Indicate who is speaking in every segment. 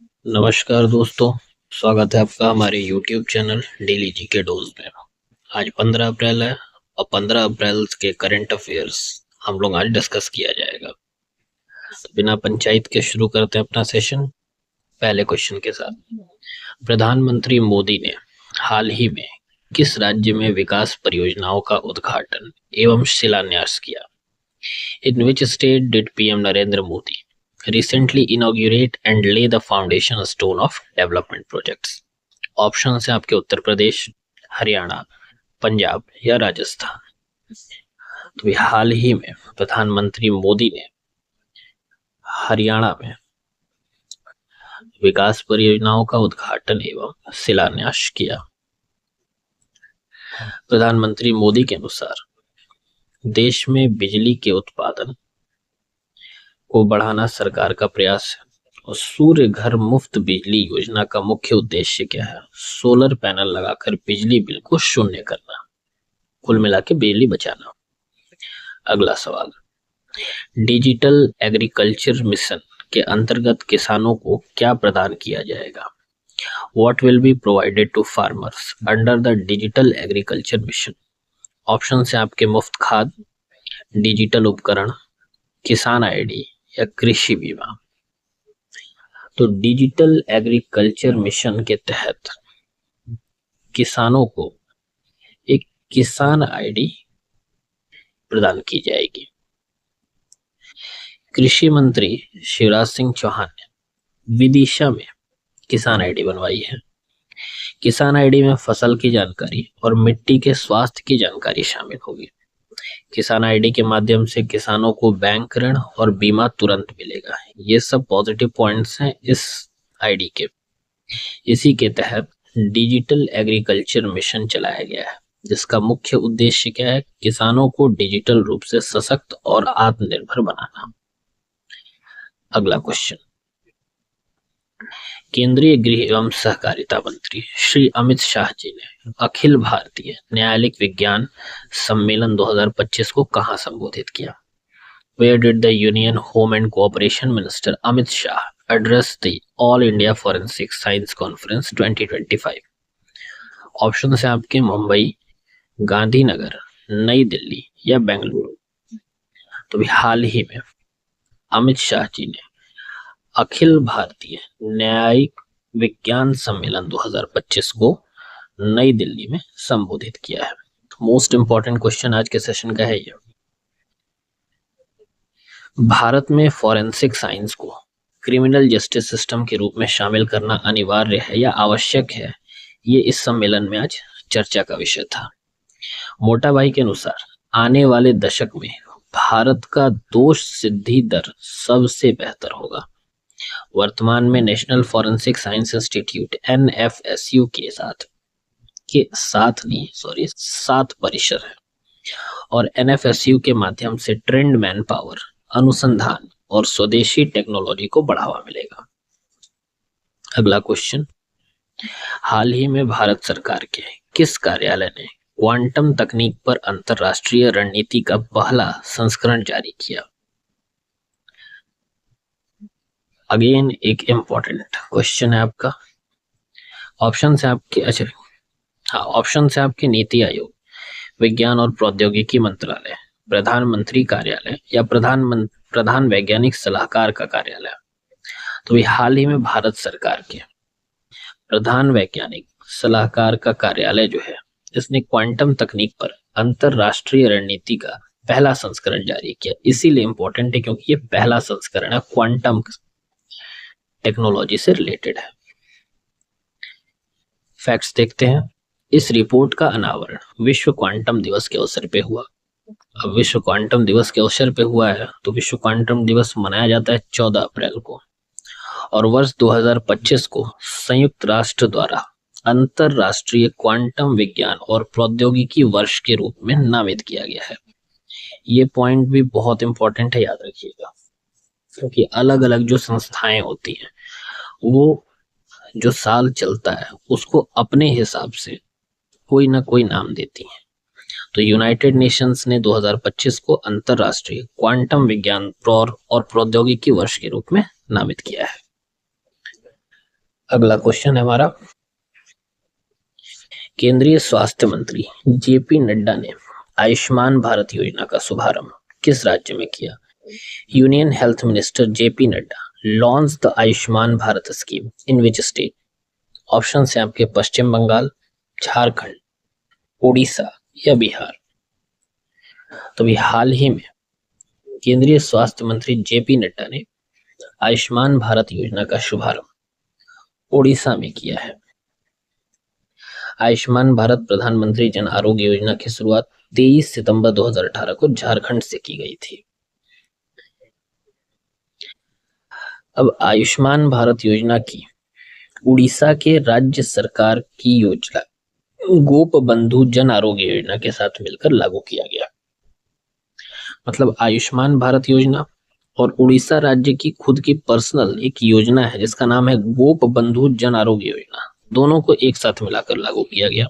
Speaker 1: नमस्कार दोस्तों। स्वागत है आपका हमारे YouTube channel daily GK dose में। आज 15 अप्रैल है और 15 अप्रैल के करंट अफेयर्स हम लोग आज डिस्कस किया जाएगा। तो बिना पंचायत के शुरू करते हैं अपना सेशन पहले क्वेश्चन के साथ। प्रधानमंत्री मोदी ने हाल ही में किस राज्य में विकास परियोजनाओं का उद्घाटन एवं शिलान्यास किया? In which state did PM Narendra Modi recently inaugurate and lay the foundation stone of development projects? Option है आपके उत्तर प्रदेश, हरियाणा, पंजाब या राजस्थान। तो हाल ही में प्रधानमंत्री मोदी ने हरियाणा में विकास परियोजनाओं का उद्घाटन एवं शिलान्यास किया। प्रधानमंत्री मोदी के अनुसार देश में बिजली के उत्पादन को बढ़ाना सरकार का प्रयास है और सूर्य घर मुफ्त बिजली योजना का मुख्य उद्देश्य क्या है? सोलर पैनल लगाकर बिजली बिल को शून्य करना, कुल मिला के बिजली बचाना। अगला सवाल, डिजिटल एग्रीकल्चर मिशन के अंतर्गत किसानों को क्या प्रदान किया जाएगा? What will be provided to farmers under the digital agriculture mission? Option से आपके मुफ्त खाद, डिजिटल उपकरण, किसान आईडी या कृषि बीमा। तो डिजिटल एग्रीकल्चर मिशन के तहत किसानों को एक किसान आईडी प्रदान की जाएगी। कृषि मंत्री शिवराज सिंह चौहान ने विदिशा में किसान आईडी बनवाई है। किसान आईडी में फसल की जानकारी और मिट्टी के स्वास्थ्य की जानकारी शामिल होगी। किसान आईडी के माध्यम से किसानों को बैंक ऋण और बीमा तुरंत मिलेगा। ये सब पॉजिटिव पॉइंट्स हैं इस आईडी के। इसी के तहत डिजिटल एग्रीकल्चर मिशन चलाया गया है, जिसका मुख्य उद्देश्य क्या है? किसानों को डिजिटल रूप से सशक्त और आत्मनिर्भर बनाना। अगला क्वेश्चन, केंद्रीय गृह एवं सहकारिता मंत्री श्री अमित शाह जी ने अखिल भारतीय न्यायालयिक विज्ञान सम्मेलन 2025 को कहां संबोधित किया? Where did the Union Home and Cooperation Minister Amit Shah address the All India Forensic Science Conference 2025? Option है आपके मुंबई, गांधीनगर, नई दिल्ली या बेंगलुरु। तो भी हाल ही में अमित शाह जी ने अखिल भारतीय न्यायिक विज्ञान सम्मेलन 2025 को नई दिल्ली में संबोधित किया है। मोस्ट इंपॉर्टेंट क्वेश्चन आज के सेशन का है ये, भारत में फॉरेंसिक साइंस को क्रिमिनल जस्टिस सिस्टम के रूप में शामिल करना अनिवार्य है या आवश्यक है? ये इस सम्मेलन में आज चर्चा का विषय था। मोटा भाई के अनुसार आने वाले दशक में भारत का दोष सिद्धि दर सबसे बेहतर होगा। वर्तमान में national forensic science institute NFSU सात परिसर है और NFSU के माध्यम से ट्रेंड मैन पावर, अनुसंधान और स्वदेशी टेक्नोलॉजी को बढ़ावा मिलेगा। अगला क्वेश्चन, हाल ही में भारत सरकार के किस कार्यालय ने क्वांटम तकनीक पर अंतरराष्ट्रीय रणनीति का पहला संस्करण जारी किया? अगेन एक इंपॉर्टेंट क्वेश्चन है आपका। ऑप्शन है आपके नीति आयोग, विज्ञान और प्रौद्योगिकी मंत्रालय, प्रधानमंत्री कार्यालय या प्रधान वैज्ञानिक सलाहकार का कार्यालय। तो ये हाल ही में भारत सरकार के प्रधान वैज्ञानिक सलाहकार का कार्यालय जो है, इसने क्वांटम तकनीक पर अंतरराष्ट्रीय रणनीति का पहला संस्करण जारी किया। इसीलिए इंपॉर्टेंट है क्योंकि ये पहला संस्करण है, क्वांटम टेक्नोलॉजी से रिलेटेड है। फैक्ट्स देखते हैं। इस रिपोर्ट का अनावरण विश्व क्वांटम दिवस के अवसर पे हुआ। अब विश्व क्वांटम दिवस के अवसर पे हुआ है तो विश्व क्वांटम दिवस मनाया जाता है 14 अप्रैल को और वर्ष 2025 को संयुक्त राष्ट्र द्वारा अंतरराष्ट्रीय क्वांटम विज्ञान और प्रौद्योगिकी वर्ष के रूप में नामित किया गया है। ये पॉइंट भी बहुत इंपॉर्टेंट है, याद रखिएगा, क्योंकि अलग अलग जो संस्थाएं होती हैं वो जो साल चलता है उसको अपने हिसाब से कोई ना कोई नाम देती हैं। तो यूनाइटेड नेशंस ने 2025 को अंतरराष्ट्रीय क्वांटम विज्ञान और प्रौद्योगिकी वर्ष के रूप में नामित किया है। अगला क्वेश्चन है हमारा, केंद्रीय स्वास्थ्य मंत्री जेपी नड्डा ने आयुष्मान भारत योजना का शुभारंभ किस राज्य में किया? Union health minister JP Nadda launch the Ayushman Bharat scheme in which state? Option है आपके पश्चिम बंगाल, झारखंड, उड़ीसा या बिहार। तो अभी हाल ही में केंद्रीय स्वास्थ्य मंत्री जेपी नड्डा ने आयुष्मान भारत योजना का शुभारंभ उड़ीसा में किया है। आयुष्मान भारत प्रधानमंत्री जन आरोग्य योजना की शुरुआत 23 सितंबर 2018 को झारखंड से की गई थी। अब आयुष्मान भारत योजना की उड़ीसा के राज्य सरकार की योजना गोप बंधु जन आरोग्य योजना के साथ मिलकर लागू किया गया। मतलब आयुष्मान भारत योजना और उड़ीसा राज्य की खुद की पर्सनल एक योजना है जिसका नाम है गोप बंधु जन आरोग्य योजना, दोनों को एक साथ मिलाकर लागू किया गया।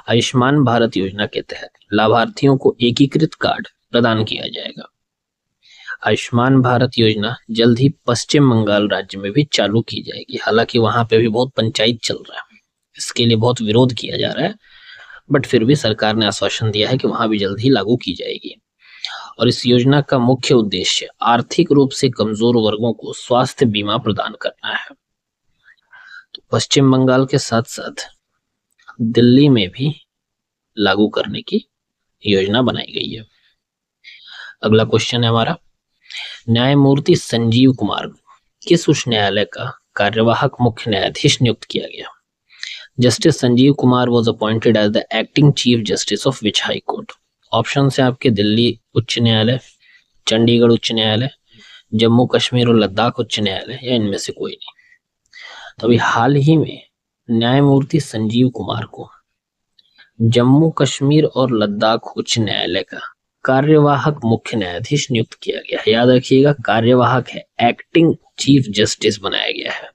Speaker 1: आयुष्मान भारत योजना के तहत लाभार्थियों को एकीकृत कार्ड प्रदान किया जाएगा। आयुष्मान भारत योजना जल्द ही पश्चिम बंगाल राज्य में भी चालू की जाएगी। हालांकि वहां पे भी बहुत पंचायत चल रहा है, इसके लिए बहुत विरोध किया जा रहा है, बट फिर भी सरकार ने आश्वासन दिया है कि वहां भी जल्द ही लागू की जाएगी। और इस योजना का मुख्य उद्देश्य आर्थिक रूप से कमजोर वर्गों को स्वास्थ्य बीमा प्रदान करना है। तो पश्चिम बंगाल के साथ साथ दिल्ली में भी लागू करने की योजना बनाई गई है। अगला क्वेश्चन है हमारा, न्यायमूर्ति संजीव कुमार किस उच्च न्यायालय का कार्यवाहक मुख्य न्यायाधीश नियुक्त किया गया? Justice Sanjiv Kumar was appointed as the acting chief justice of which high court? Option है आपके दिल्ली उच्च न्यायालय, चंडीगढ़ उच्च न्यायालय, जम्मू कश्मीर और लद्दाख उच्च न्यायालय या इनमें से कोई नहीं। तो अभी हाल ही में न्यायमूर्ति संजीव कुमार को जम्मू कश्मीर और लद्दाख उच्च न्यायालय का कार्यवाहक मुख्य न्यायाधीश नियुक्त किया गया है। याद रखिएगा कार्यवाहक है, एक्टिंग चीफ जस्टिस बनाया गया है,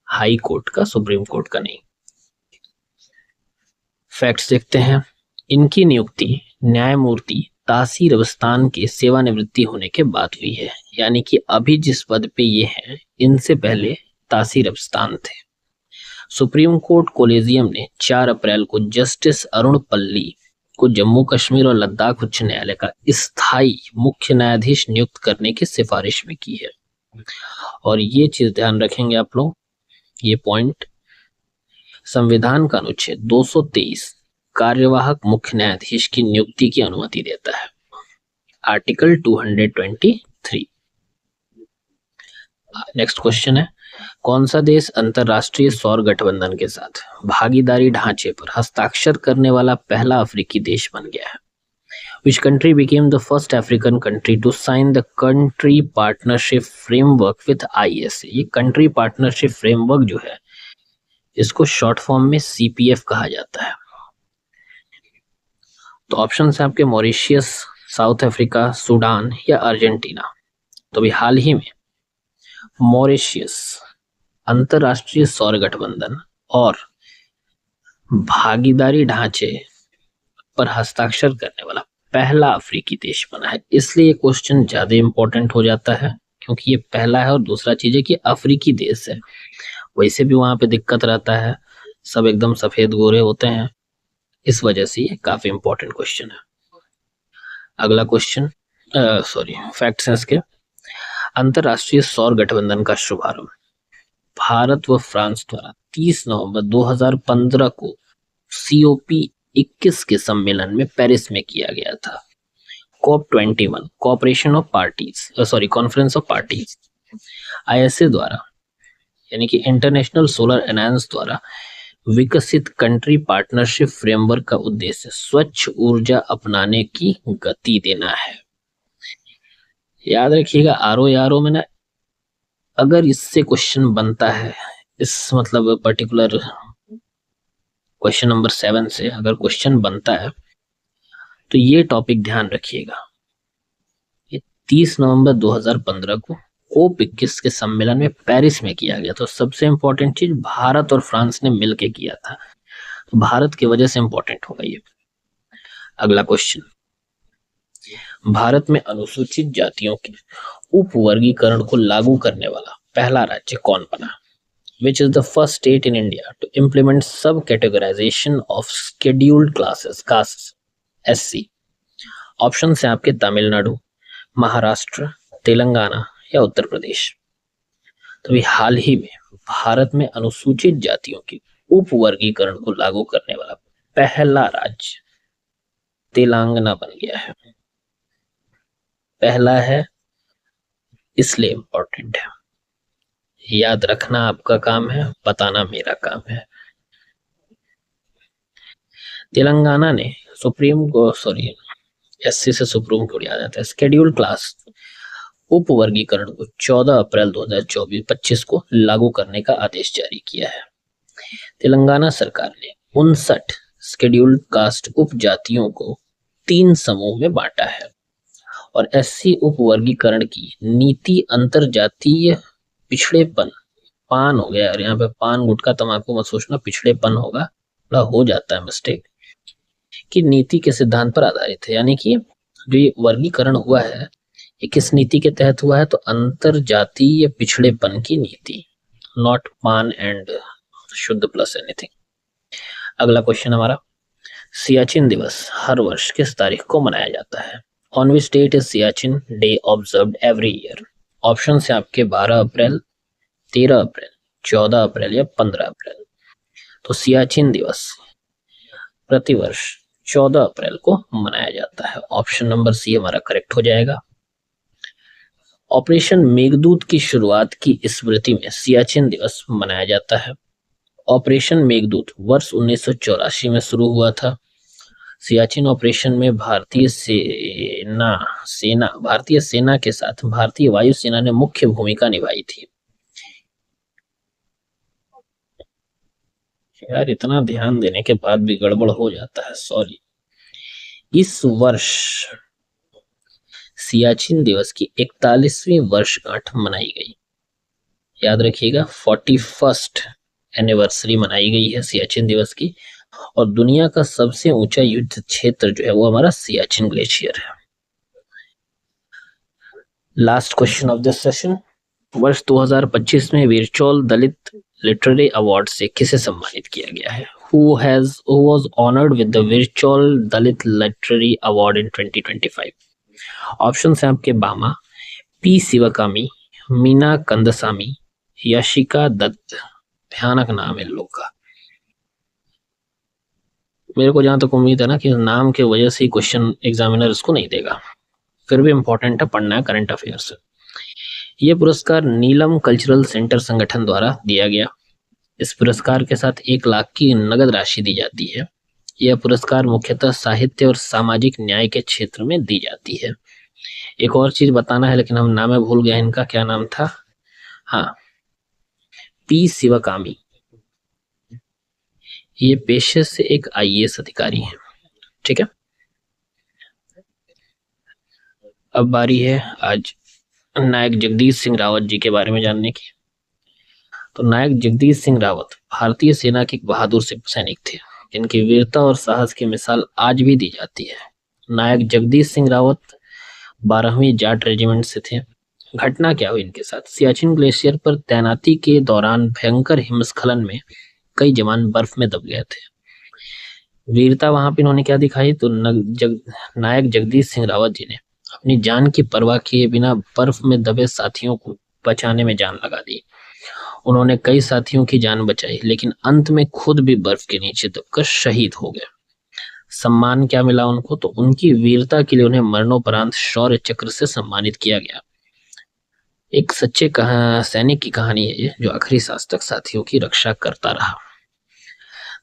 Speaker 1: हाई कोर्ट का, सुप्रीम कोर्ट का नहीं। फैक्ट्स देखते हैं, इनकी नियुक्ति न्यायमूर्ति तासीर अवस्थान के सेवानिवृत्ति होने के बाद हुई है। यानी कि अभी जिस पद पे ये हैं इनसे पहले तासीर अवस्थान थे। सुप्रीम कोर्ट कोलेजियम ने 4 अप्रैल को जस्टिस अरुण पल्ली को जम्मू कश्मीर और लद्दाख उच्च न्यायालय का स्थायी मुख्य न्यायाधीश नियुक्त करने की सिफारिश भी की है। और ये चीज ध्यान रखेंगे आप लोग, ये पॉइंट, संविधान का अनुच्छेद 223 कार्यवाहक मुख्य न्यायाधीश की नियुक्ति की अनुमति देता है, आर्टिकल 223। नेक्स्ट क्वेश्चन है, कौन सा देश अंतरराष्ट्रीय सौर गठबंधन के साथ भागीदारी ढांचे पर हस्ताक्षर करने वाला पहला अफ्रीकी देश बन गया है? Which country became the first African country to sign the country partnership framework with ISA? ये country partnership framework जो है इसको शॉर्ट फॉर्म में CPF कहा जाता है। तो ऑप्शन है आपके मॉरिशियस, साउथ अफ्रीका, सूडान या अर्जेंटीना। तो अभी हाल ही में मॉरिशियस अंतरराष्ट्रीय सौर गठबंधन और भागीदारी ढांचे पर हस्ताक्षर करने वाला पहला अफ्रीकी देश बना है। इसलिए ये क्वेश्चन ज्यादा इंपॉर्टेंट हो जाता है क्योंकि ये पहला है और दूसरा चीज है कि अफ्रीकी देश है। वैसे भी वहां पे दिक्कत रहता है, सब एकदम सफेद गोरे होते हैं, इस वजह से ये काफी इंपॉर्टेंट क्वेश्चन है। अगला क्वेश्चन, सॉरी फैक्ट्स हैं इसके, अंतरराष्ट्रीय सौर गठबंधन का शुभारंभ भारत व फ्रांस द्वारा 30 नवंबर 2015 को COP21 के सम्मेलन में पेरिस में किया गया था। COP21 corporation of parties, sorry conference of parties, ISA द्वारा यानी कि इंटरनेशनल सोलर अलायंस द्वारा विकसित कंट्री पार्टनरशिप फ्रेमवर्क का उद्देश्य स्वच्छ ऊर्जा अपनाने की गति देना है। याद रखिएगा RO में ना, अगर इससे क्वेश्चन बनता है, इस मतलब पर्टिकुलर क्वेश्चन नंबर 7 से अगर क्वेश्चन बनता है तो ये टॉपिक ध्यान रखिएगा। ये 30 नवंबर 2015 को COP21 के सम्मेलन में पेरिस में किया गया। तो सबसे इंपॉर्टेंट चीज भारत और फ्रांस ने मिलकर किया था, तो भारत की वजह से इंपॉर्टेंट होगा ये। अगला क्वेश्चन, भारत में अनुसूचित जातियों के उपवर्गीकरण को लागू करने वाला पहला राज्य कौन बना? Which is the first state in India to implement sub-categorization of scheduled classes, castes, SC? Option है आपके तमिलनाडु, महाराष्ट्र, तेलंगाना या उत्तर प्रदेश। तो अभी हाल ही में भारत में अनुसूचित जातियों की उप वर्गीकरण को लागू करने वाला पहला राज्य तेलंगाना बन गया है। पहला है इसलिए इंपॉर्टेंट है, याद रखना आपका काम है, बताना मेरा काम है। तेलंगाना ने सुप्रीम को सॉरी एससी से सुप्रीम कोर्ट आ जाता है, शेड्यूल क्लास उप वर्गीकरण को 14 अप्रैल 2024-25 को लागू करने का आदेश जारी किया है। तेलंगाना सरकार ने 59 शेड्यूल्ड कास्ट उप जातियों को 3 समूह में बांटा है और एससी उप वर्गीकरण की नीति अंतर जातीय पिछड़ेपन, पान हो गया, और यहाँ पे पान गुटखा तंबाकू मत सोचना, पिछड़ेपन होगा, थोड़ा हो जाता है मिस्टेक, की नीति के सिद्धांत पर आधारित है। यानी कि जो ये वर्गीकरण हुआ है ये किस नीति के तहत हुआ है? तो अंतर जातीय पिछड़ेपन की नीति, नॉट पान एंड शुद्ध प्लस एनीथिंग। अगला क्वेश्चन हमारा, सियाचिन दिवस हर वर्ष किस तारीख को मनाया जाता है? On which date is Siachen day observed every year? Option है आपके 12 अप्रैल, 13 अप्रैल, 14 अप्रैल या 15 अप्रैल। तो सियाचिन दिवस प्रतिवर्ष 14 अप्रैल को मनाया जाता है। ऑप्शन नंबर सी हमारा करेक्ट हो जाएगा। ऑपरेशन मेघदूत की शुरुआत की स्मृति में सियाचिन दिवस मनाया जाता है। ऑपरेशन मेघदूत वर्ष 1984 में शुरू हुआ था। सियाचिन ऑपरेशन में भारतीय सेना के साथ भारतीय वायुसेना ने मुख्य भूमिका निभाई थी। यार इतना ध्यान देने के बाद भी गड़बड़ हो जाता है, सॉरी। इस वर्ष सियाचिन दिवस की 41वीं वर्षगांठ मनाई गई। याद रखिएगा 41st एनिवर्सरी मनाई गई है सियाचिन दिवस की। और दुनिया का सबसे ऊंचा युद्ध क्षेत्र जो है वो हमारा सियाचिन ग्लेशियर है। Last question of this session, वर्ष 2025 में वीरचोल दलित लिटरेरी अवार्ड से किसे सम्मानित किया गया है? Who was honored with the Virchol Dalit Literary Award in 2025? Option है आपके बामा, पी शिवकामी, मीना कंदसामी, यशिका दत्त। भयानक नाम है लोग का। मेरे को जहां तक उम्मीद है ना कि नाम के वजह से ही क्वेश्चन एग्जामिनर इसको नहीं देगा, फिर भी इंपॉर्टेंट है, पढ़ना है करंट अफेयर्स। ये पुरस्कार नीलम कल्चरल सेंटर संगठन द्वारा दिया गया। इस पुरस्कार के साथ 1 लाख की नगद राशि दी जाती है। यह पुरस्कार मुख्यतः साहित्य और सामाजिक न्याय के क्षेत्र में दी जाती है। एक और चीज बताना है लेकिन हम नाम भूल गए इनका, क्या नाम था? हाँ, पी शिवकामी। ये पेशे से एक आईएएस अधिकारी है। ठीक है, अब बारी है आज नायक जगदीश सिंह रावत जी के बारे में जानने की। तो नायक जगदीश सिंह रावत भारतीय सेना के एक बहादुर सैनिक थे जिनकी वीरता और साहस की मिसाल आज भी दी जाती है। नायक जगदीश सिंह रावत 12वीं जाट रेजिमेंट से थे। घटना क्या हुई इनके साथ? सियाचिन ग्लेशियर पर तैनाती के दौरान भयंकर हिमस्खलन में कई जवान बर्फ में दब गए थे। वीरता वहां पे इन्होंने क्या दिखाई? तो नायक जगदीश सिंह रावत जी ने अपनी जान की परवाह किए बिना बर्फ में दबे साथियों को बचाने में जान लगा दी। उन्होंने कई साथियों की जान बचाई लेकिन अंत में खुद भी बर्फ के नीचे दबकर शहीद हो गए। सम्मान क्या मिला उनको? तो उनकी वीरता के लिए उन्हें मरणोपरांत शौर्य चक्र से सम्मानित किया गया। एक सच्चे सैनिक की कहानी है ये, जो आखिरी सांस तक साथियों की रक्षा करता रहा।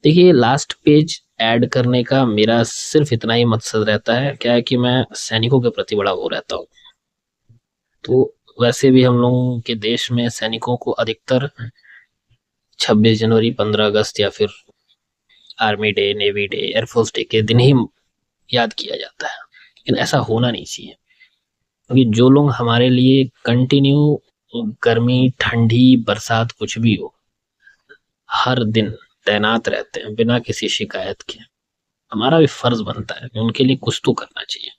Speaker 1: देखिए, लास्ट पेज ऐड करने का मेरा सिर्फ इतना ही मकसद रहता है, क्या है कि मैं सैनिकों के प्रति बड़ा वो रहता हूँ। तो वैसे भी हम लोगों के देश में सैनिकों को अधिकतर 26 जनवरी, 15 अगस्त या फिर army day, navy day, air force day के दिन ही याद किया जाता है, लेकिन ऐसा होना नहीं चाहिए। क्योंकि जो लोग हमारे लिए कंटिन्यू गर्मी, ठंडी, बरसात कुछ भी हो, हर दिन तैनात रहते हैं बिना किसी शिकायत के, हमारा भी फर्ज बनता है कि उनके लिए कुछ तो करना चाहिए।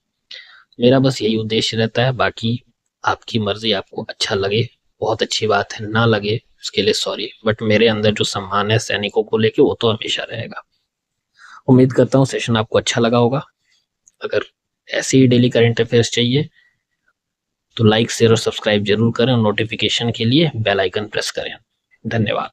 Speaker 1: मेरा बस यही उद्देश्य रहता है। बाकी आपकी मर्जी, आपको अच्छा लगे बहुत अच्छी बात है, ना लगे उसके लिए सॉरी, बट मेरे अंदर जो सम्मान है सैनिकों को लेके वो तो हमेशा रहेगा। उम्मीद करता हूँ सेशन आपको अच्छा लगा होगा। अगर ऐसे ही डेली करंट अफेयर्स चाहिए तो लाइक शेयर और सब्सक्राइब जरूर करें और नोटिफिकेशन के लिए बेल आइकन प्रेस करें। धन्यवाद।